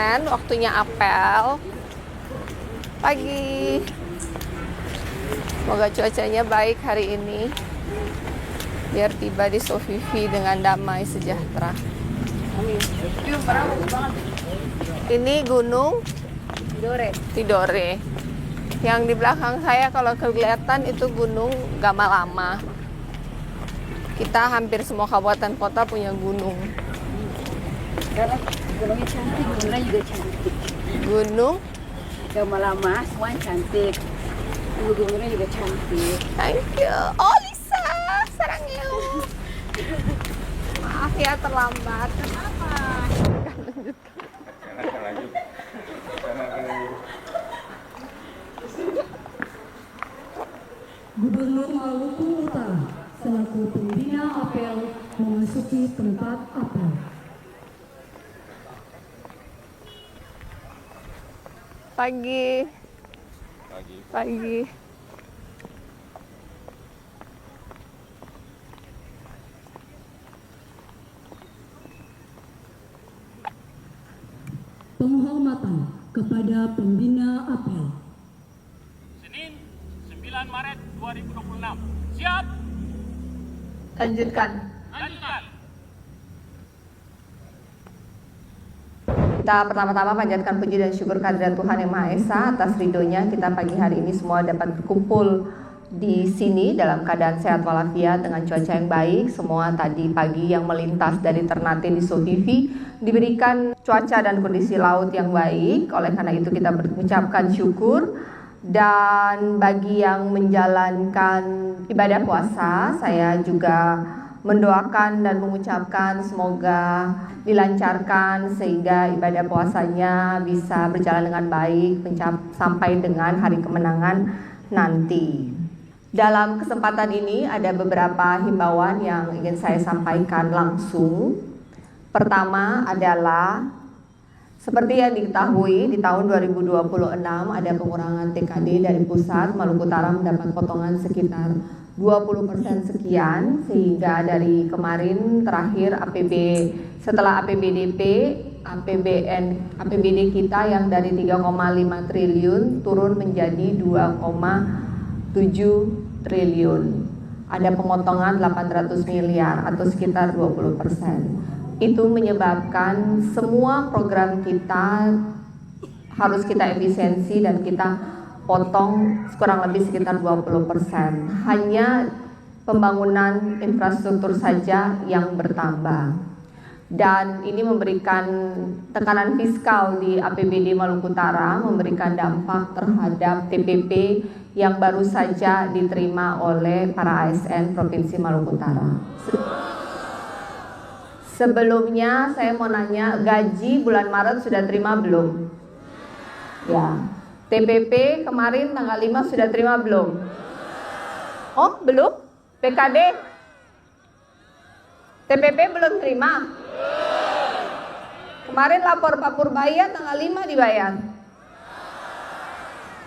Waktunya apel pagi. Semoga cuacanya baik hari ini, biar tiba di Sofifi dengan damai sejahtera. Ini Gunung Tidore. Yang di belakang saya kalau kelihatan itu Gunung Gamalama. Kita hampir semua kabupaten kota punya gunung. Gunungnya cantik, gunungnya juga cantik. Gunung Gamalama, semua cantik. Gunungnya juga cantik. Thank you. Oh Lisa, sarangnya. Maaf ya terlambat. Kenapa? Lanjut. Gubernur Maluku Utara selaku pembina apel memasuki tempat apel. Pagi. Penghormatan kepada pembina apel. Senin 9 Maret 2026. Siap? Lanjutkan. Lanjutkan. Kita pertama-tama panjatkan puji dan syukur kehadirat Tuhan Yang Maha Esa atas ridhonya kita pagi hari ini semua dapat berkumpul di sini dalam keadaan sehat walafiat dengan cuaca yang baik. Semua tadi pagi yang melintas dari Ternate di Sofifi diberikan cuaca dan kondisi laut yang baik. Oleh karena itu kita mengucapkan syukur. Dan bagi yang menjalankan ibadah puasa, saya juga mendoakan dan mengucapkan semoga dilancarkan sehingga ibadah puasanya bisa berjalan dengan baik sampai dengan hari kemenangan nanti. Dalam kesempatan ini ada beberapa himbauan yang ingin saya sampaikan langsung. Pertama adalah seperti yang diketahui di tahun 2026 ada pengurangan TKD dari pusat. Maluku Utara mendapat potongan sekitar 20% sekian, sehingga dari kemarin terakhir setelah APBD kita yang dari 3,5 triliun turun menjadi 2,7 triliun. Ada pemotongan 800 miliar atau sekitar 20%. Itu menyebabkan semua program kita harus kita efisiensi dan kita potong kurang lebih sekitar 20%. Hanya pembangunan infrastruktur saja yang bertambah. Dan ini memberikan tekanan fiskal di APBD Maluku Utara, memberikan dampak terhadap TPP yang baru saja diterima oleh para ASN Provinsi Maluku Utara. Sebelumnya saya mau nanya, gaji bulan Maret sudah terima belum? Ya. TPP kemarin tanggal 5 sudah terima belum? Oh, belum? PKD? TPP belum terima? Kemarin lapor Pak Purbaya tanggal 5 dibayar?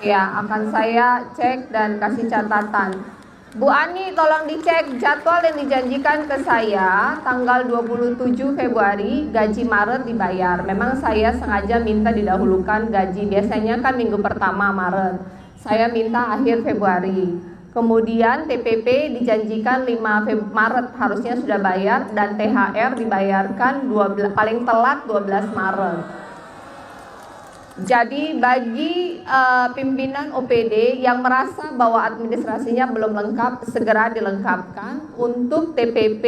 Ya, akan saya cek dan kasih catatan. Bu Ani, tolong dicek jadwal yang dijanjikan ke saya tanggal 27 Februari gaji Maret dibayar. Memang saya sengaja minta didahulukan gaji, biasanya kan minggu pertama Maret. Saya minta akhir Februari. Kemudian TPP dijanjikan 5 Maret harusnya sudah bayar, dan THR dibayarkan paling telat 12 Maret. Jadi bagi pimpinan OPD yang merasa bahwa administrasinya belum lengkap, segera dilengkapkan untuk TPP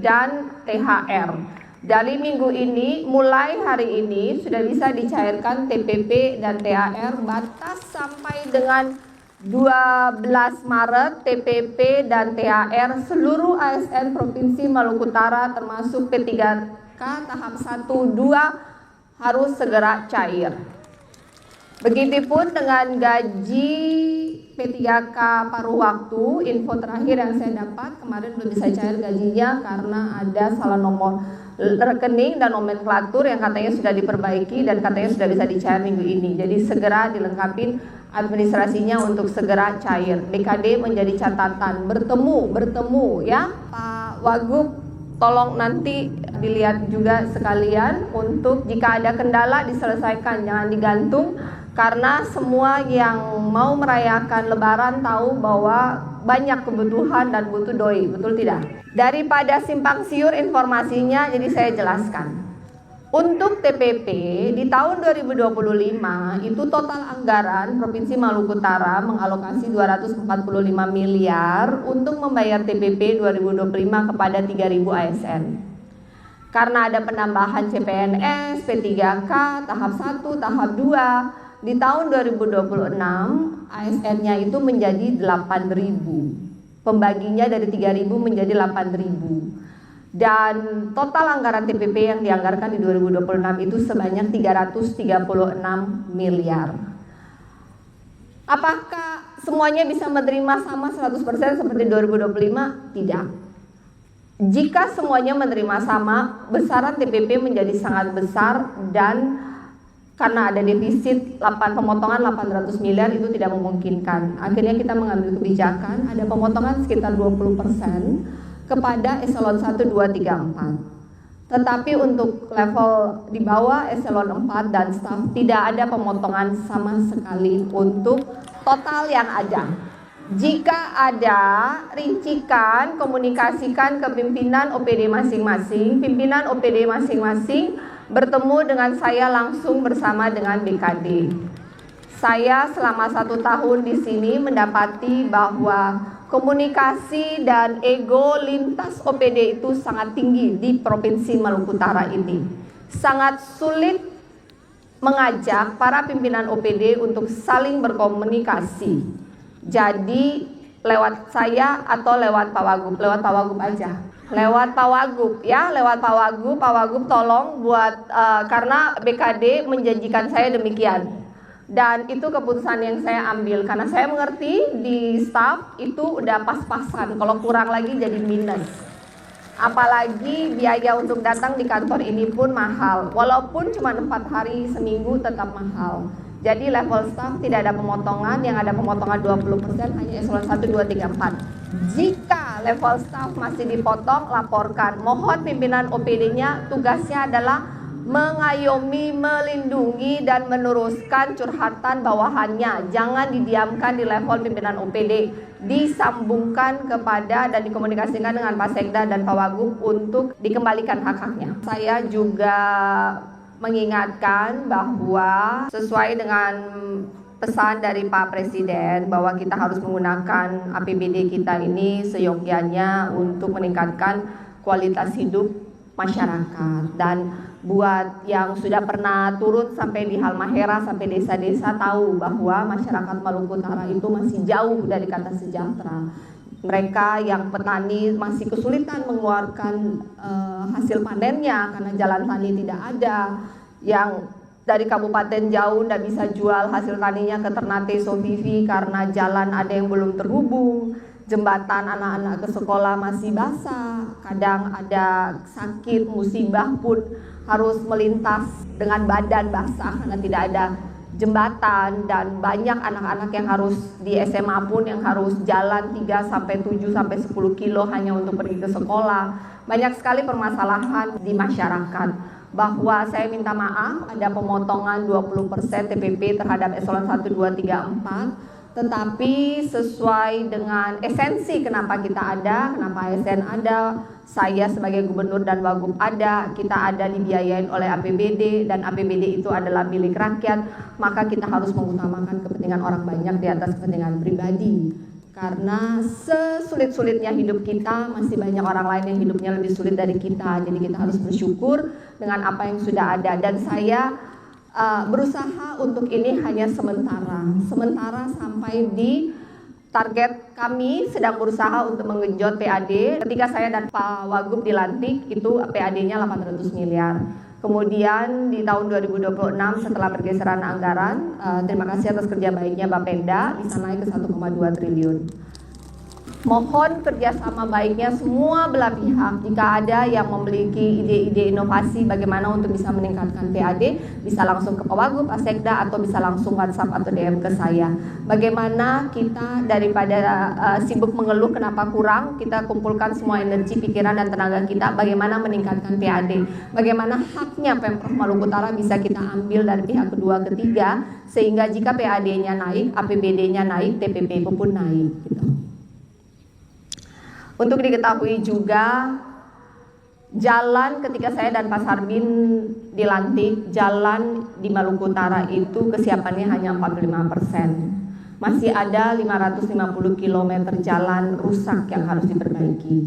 dan THR. Dari minggu ini, mulai hari ini sudah bisa dicairkan TPP dan THR. Batas sampai dengan 12 Maret TPP dan THR seluruh ASN Provinsi Maluku Utara termasuk P3K tahap 1, 2 harus segera cair. Begitupun dengan gaji P3K paruh waktu. Info terakhir yang saya dapat, kemarin belum bisa cair gajinya karena ada salah nomor rekening dan nomenklatur yang katanya sudah diperbaiki dan katanya sudah bisa dicair minggu ini. Jadi segera dilengkapi administrasinya untuk segera cair. BKD menjadi catatan, bertemu ya Pak Wagub tolong nanti dilihat juga sekalian untuk jika ada kendala diselesaikan, jangan digantung, karena semua yang mau merayakan Lebaran tahu bahwa banyak kebutuhan dan butuh doi, betul tidak? Daripada simpang siur informasinya, jadi saya jelaskan. Untuk TPP di tahun 2025 itu total anggaran Provinsi Maluku Utara mengalokasi 245 miliar untuk membayar TPP 2025 kepada 3.000 ASN. Karena ada penambahan CPNS, P3K, tahap 1, tahap 2, di tahun 2026 ASN-nya itu menjadi 8.000. Pembaginya dari 3.000 menjadi 8.000. Dan total anggaran TPP yang dianggarkan di 2026 itu sebanyak 336 miliar. Apakah semuanya bisa menerima sama 100% seperti 2025? Tidak. Jika semuanya menerima sama, besaran TPP menjadi sangat besar dan karena ada defisit pemotongan 800 miliar itu tidak memungkinkan. Akhirnya kita mengambil kebijakan ada pemotongan sekitar 20% kepada eselon 1, 2, 3, 4. Tetapi untuk level di bawah eselon 4 dan staf tidak ada pemotongan sama sekali untuk total yang ada. Jika ada, rincikan, komunikasikan ke pimpinan OPD masing-masing. Pimpinan OPD masing-masing bertemu dengan saya langsung bersama dengan BKD. Saya selama 1 tahun di sini mendapati bahwa komunikasi dan ego lintas OPD itu sangat tinggi di Provinsi Maluku Utara ini. Sangat sulit mengajak para pimpinan OPD untuk saling berkomunikasi. Jadi lewat saya atau lewat Pak Wagub, lewat Pak Wagub aja. Lewat Pak Wagub ya, lewat Pak Wagub tolong buat karena BKD menjanjikan saya demikian. Dan itu keputusan yang saya ambil karena saya mengerti di staff itu udah pas-pasan, kalau kurang lagi jadi minus. Apalagi biaya untuk datang di kantor ini pun mahal, walaupun cuma 4 hari seminggu tetap mahal. Jadi level staff tidak ada pemotongan, yang ada pemotongan 20% hanya eselon 1, 2, 3, 4. Jika level staff masih dipotong, laporkan. Mohon pimpinan OPD-nya tugasnya adalah mengayomi, melindungi, dan meneruskan curhatan bawahannya. Jangan didiamkan di level pimpinan OPD, disambungkan kepada dan dikomunikasikan dengan Pak Sekda dan Pak Wagub untuk dikembalikan hak-haknya. Saya juga mengingatkan bahwa sesuai dengan pesan dari Pak Presiden bahwa kita harus menggunakan APBD kita ini seyogyanya untuk meningkatkan kualitas hidup masyarakat. Dan buat yang sudah pernah turun sampai di Halmahera, sampai desa-desa, tahu bahwa masyarakat Maluku Utara itu masih jauh dari kata sejahtera. Mereka yang petani masih kesulitan mengeluarkan hasil panennya karena jalan tani tidak ada. Yang dari kabupaten jauh tidak bisa jual hasil taninya ke Ternate Sovivi karena jalan ada yang belum terhubung. Jembatan anak-anak ke sekolah masih basah, kadang ada sakit, musibah pun harus melintas dengan badan basah karena tidak ada jembatan. Dan banyak anak-anak yang harus di SMA pun yang harus jalan 3 sampai 7 sampai 10 kilo hanya untuk pergi ke sekolah. Banyak sekali permasalahan di masyarakat. Bahwa saya minta maaf ada pemotongan 20% TPP terhadap eselon 1, 2, 3, 4. Tetapi sesuai dengan esensi kenapa kita ada, kenapa ASN ada, saya sebagai gubernur dan wagub ada, kita ada dibiayain oleh APBD dan APBD itu adalah milik rakyat, maka kita harus mengutamakan kepentingan orang banyak di atas kepentingan pribadi. Karena sesulit-sulitnya hidup kita, masih banyak orang lain yang hidupnya lebih sulit dari kita. Jadi kita harus bersyukur dengan apa yang sudah ada. Dan saya berusaha untuk ini hanya sementara sampai di target. Kami sedang berusaha untuk menggenjot PAD. Ketika saya dan Pak Wagub dilantik itu PAD-nya 800 miliar. Kemudian di tahun 2026 setelah pergeseran anggaran, terima kasih atas kerja baiknya Bapenda, bisa naik ke 1,2 triliun. Mohon kerjasama baiknya semua belah pihak. Jika ada yang memiliki ide-ide inovasi bagaimana untuk bisa meningkatkan PAD, bisa langsung ke Pawagub, Asekda, atau bisa langsung WhatsApp atau DM ke saya. Bagaimana kita daripada sibuk mengeluh kenapa kurang, kita kumpulkan semua energi, pikiran, dan tenaga kita bagaimana meningkatkan PAD. Bagaimana haknya Pemprov Maluku Utara bisa kita ambil dari pihak kedua ketiga, sehingga jika PAD-nya naik, APBD-nya naik, TPP pun naik gitu. Untuk diketahui juga, jalan ketika saya dan Pak Sarbin dilantik, jalan di Maluku Utara itu kesiapannya hanya 45%. Masih ada 550 km jalan rusak yang harus diperbaiki.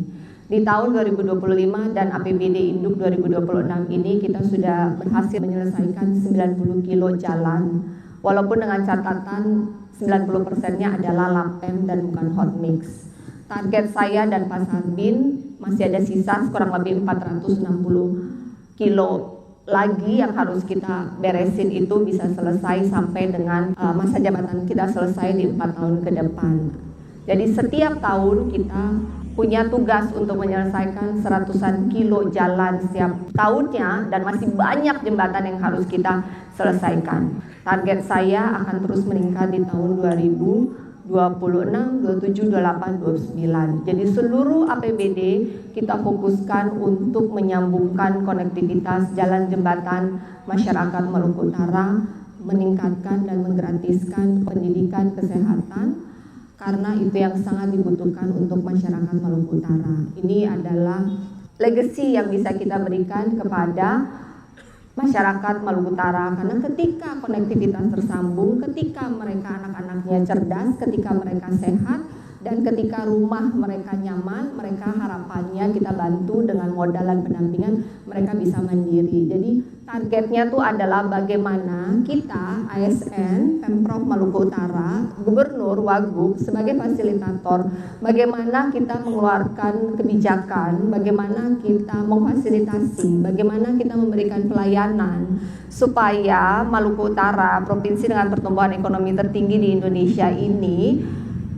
Di tahun 2025 dan APBD Induk 2026 ini kita sudah berhasil menyelesaikan 90 kilo jalan, walaupun dengan catatan 90%-nya adalah lapem dan bukan hot mix. Target saya dan Pak Sarbin masih ada sisa kurang lebih 460 kilo lagi yang harus kita beresin, itu bisa selesai sampai dengan masa jabatan kita selesai di 4 tahun ke depan. Jadi setiap tahun kita punya tugas untuk menyelesaikan 100-an kilo jalan setiap tahunnya, dan masih banyak jembatan yang harus kita selesaikan. Target saya akan terus meningkat di tahun 2026, 27, 28, 29. Jadi seluruh APBD kita fokuskan untuk menyambungkan konektivitas jalan jembatan masyarakat Maluku Utara, meningkatkan dan menggratiskan pendidikan kesehatan, karena itu yang sangat dibutuhkan untuk masyarakat Maluku Utara. Ini adalah legacy yang bisa kita berikan kepada masyarakat Maluku Utara, karena ketika konektivitas tersambung, ketika mereka anak-anaknya cerdas, ketika mereka sehat, dan ketika rumah mereka nyaman, mereka harapannya kita bantu dengan modal dan pendampingan, mereka bisa mandiri. Jadi targetnya tuh adalah bagaimana kita ASN, Pemprov Maluku Utara, Gubernur, Wagub sebagai fasilitator, bagaimana kita mengeluarkan kebijakan, bagaimana kita memfasilitasi, bagaimana kita memberikan pelayanan supaya Maluku Utara, provinsi dengan pertumbuhan ekonomi tertinggi di Indonesia ini,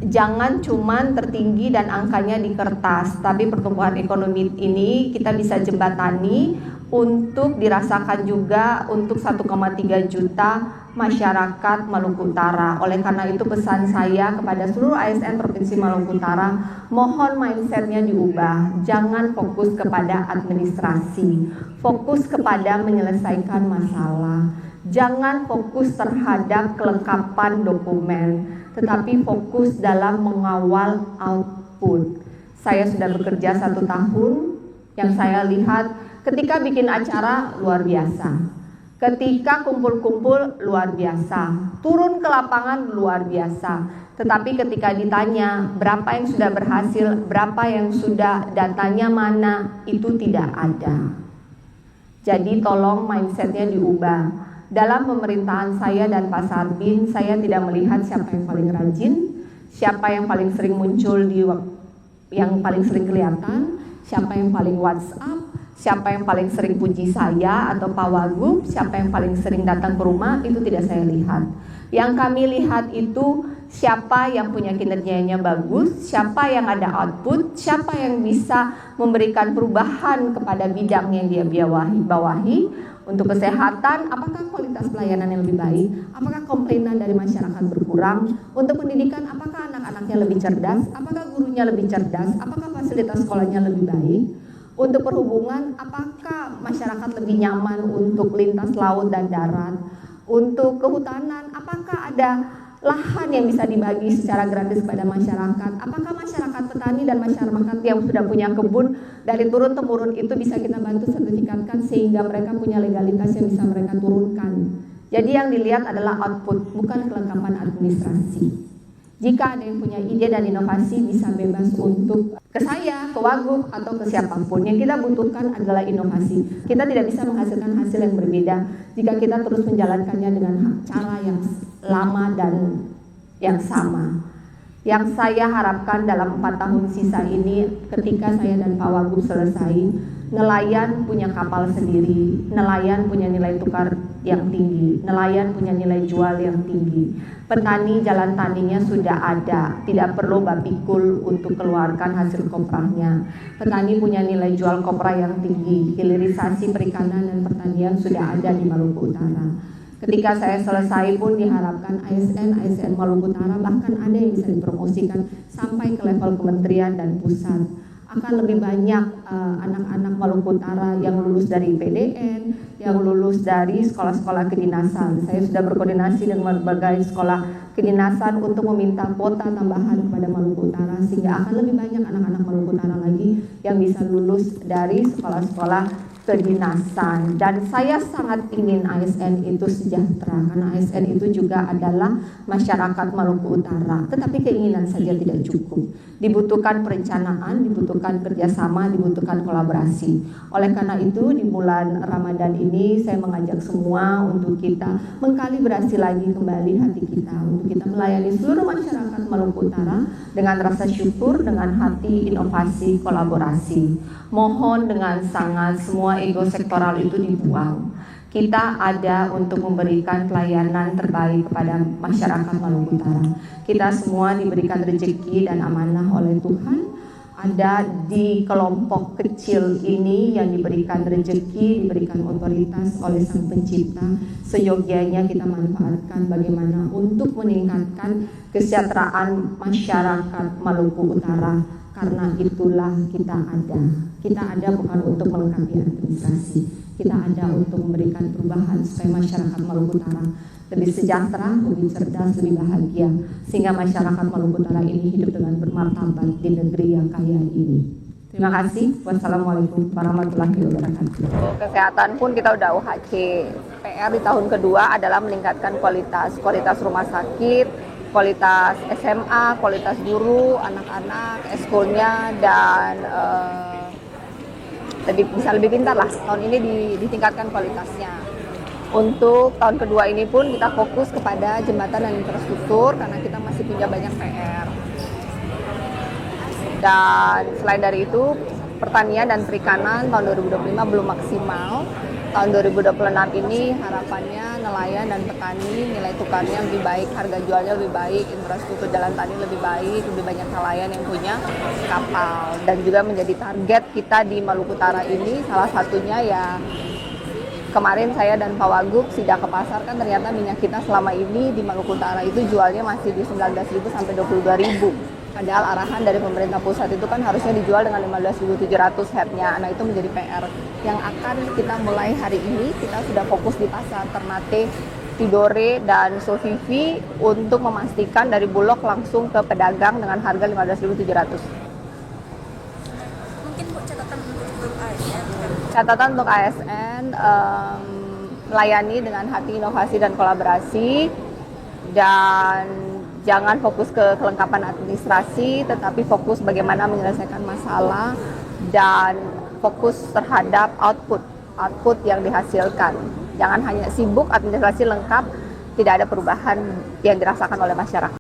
jangan cuman tertinggi dan angkanya di kertas, tapi pertumbuhan ekonomi ini kita bisa jembatani untuk dirasakan juga untuk 1,3 juta masyarakat Maluku Utara. Oleh karena itu pesan saya kepada seluruh ASN Provinsi Maluku Utara, mohon mindsetnya diubah, jangan fokus kepada administrasi, fokus kepada menyelesaikan masalah, jangan fokus terhadap kelengkapan dokumen, tetapi fokus dalam mengawal output. Saya sudah bekerja 1 tahun, yang saya lihat ketika bikin acara luar biasa, ketika kumpul-kumpul luar biasa, turun ke lapangan luar biasa, tetapi ketika ditanya berapa yang sudah berhasil, berapa yang sudah, datanya mana, itu tidak ada. Jadi tolong mindsetnya diubah. Dalam pemerintahan saya dan Pak Sarbin, saya tidak melihat siapa yang paling rajin, siapa yang paling sering muncul yang paling sering kelihatan, siapa yang paling WhatsApp, siapa yang paling sering puji saya atau Pak Wagub, siapa yang paling sering datang ke rumah, itu tidak saya lihat. Yang kami lihat itu siapa yang punya kinerjanya bagus, siapa yang ada output, siapa yang bisa memberikan perubahan kepada bidang yang dia bawahi. Untuk kesehatan, apakah kualitas pelayanan yang lebih baik, apakah komplainan dari masyarakat berkurang. Untuk pendidikan, apakah anak-anaknya lebih cerdas, apakah gurunya lebih cerdas, apakah fasilitas sekolahnya lebih baik. Untuk perhubungan, apakah masyarakat lebih nyaman untuk lintas laut dan darat. Untuk kehutanan, apakah ada lahan yang bisa dibagi secara gratis kepada masyarakat, apakah masyarakat petani dan masyarakat yang sudah punya kebun dari turun-temurun itu bisa kita bantu sertifikatkan sehingga mereka punya legalitas yang bisa mereka turunkan. Jadi yang dilihat adalah output, bukan kelengkapan administrasi. Jika ada yang punya ide dan inovasi, bisa bebas untuk ke saya, ke Wagub, atau ke siapapun. Yang kita butuhkan adalah inovasi. Kita tidak bisa menghasilkan hasil yang berbeda jika kita terus menjalankannya dengan cara yang lama dan yang sama. Yang saya harapkan dalam 4 tahun sisa ini, ketika saya dan Pak Wagub selesai, nelayan punya kapal sendiri, nelayan punya nilai tukar yang tinggi, nelayan punya nilai jual yang tinggi, petani jalan taninya sudah ada, tidak perlu bapikul untuk keluarkan hasil koprahnya. Petani punya nilai jual kopra yang tinggi, hilirisasi perikanan dan pertanian sudah ada di Maluku Utara. Ketika saya selesai pun diharapkan ASN Maluku Utara bahkan ada yang bisa dipromosikan sampai ke level kementerian dan pusat. Akan lebih banyak anak-anak Maluku Utara yang lulus dari PDN, yang lulus dari sekolah-sekolah kedinasan. Saya sudah berkoordinasi dengan berbagai sekolah kedinasan untuk meminta kuota tambahan kepada Maluku Utara sehingga akan lebih banyak anak-anak Maluku Utara lagi yang bisa lulus dari sekolah-sekolah kedinasan. Dan saya sangat ingin ASN itu sejahtera karena ASN itu juga adalah masyarakat Maluku Utara. Tetapi keinginan saja tidak cukup. Dibutuhkan perencanaan, dibutuhkan kerjasama, dibutuhkan kolaborasi. Oleh karena itu di bulan Ramadan ini saya mengajak semua untuk kita mengkalibrasi lagi kembali hati kita untuk kita melayani seluruh masyarakat Maluku Utara dengan rasa syukur, dengan hati inovasi, kolaborasi. Mohon dengan sangat semua ego sektoral itu dibuang. Kita ada untuk memberikan pelayanan terbaik kepada masyarakat Maluku Utara. Kita semua diberikan rezeki dan amanah oleh Tuhan. Ada di kelompok kecil ini yang diberikan rezeki, diberikan otoritas oleh Sang Pencipta. Seyogianya kita manfaatkan bagaimana untuk meningkatkan kesejahteraan masyarakat Maluku Utara. Karena itulah kita ada. Kita ada bukan untuk melengkapi administrasi. Kita ada untuk memberikan perubahan supaya masyarakat Maluku Utara lebih sejahtera, lebih cerdas, lebih bahagia. Sehingga masyarakat Maluku Utara ini hidup dengan bermartabat di negeri yang kaya ini. Terima kasih. Wassalamualaikum warahmatullahi wabarakatuh. Kesehatan pun kita udah UHC. PR di tahun kedua adalah meningkatkan kualitas rumah sakit, kualitas SMA, kualitas guru, anak-anak, eskulnya, dan bisa lebih pintar lah. Tahun ini ditingkatkan kualitasnya. Untuk tahun kedua ini pun kita fokus kepada jembatan dan infrastruktur karena kita masih punya banyak PR. Dan selain dari itu, pertanian dan perikanan tahun 2025 belum maksimal. Tahun 2026 ini harapannya nelayan dan petani nilai tukarnya lebih baik, harga jualnya lebih baik, infrastruktur jalan tani lebih baik, lebih banyak nelayan yang punya kapal. Dan juga menjadi target kita di Maluku Utara ini salah satunya ya kemarin saya dan Pak Wagub sidak ke pasar kan ternyata minyak kita selama ini di Maluku Utara itu jualnya masih di 19.000 sampai 22.000. Padahal arahan dari pemerintah pusat itu kan harusnya dijual dengan 15.700 headnya. Nah itu menjadi PR yang akan kita mulai hari ini. Kita sudah fokus di pasar Ternate, Tidore, dan Sofifi untuk memastikan dari Bulog langsung ke pedagang dengan harga 15.700. Mungkin Bu catatan untuk ASN. Catatan untuk ASN melayani dengan hati inovasi dan kolaborasi, dan jangan fokus ke kelengkapan administrasi, tetapi fokus bagaimana menyelesaikan masalah dan fokus terhadap output yang dihasilkan. Jangan hanya sibuk administrasi lengkap, tidak ada perubahan yang dirasakan oleh masyarakat.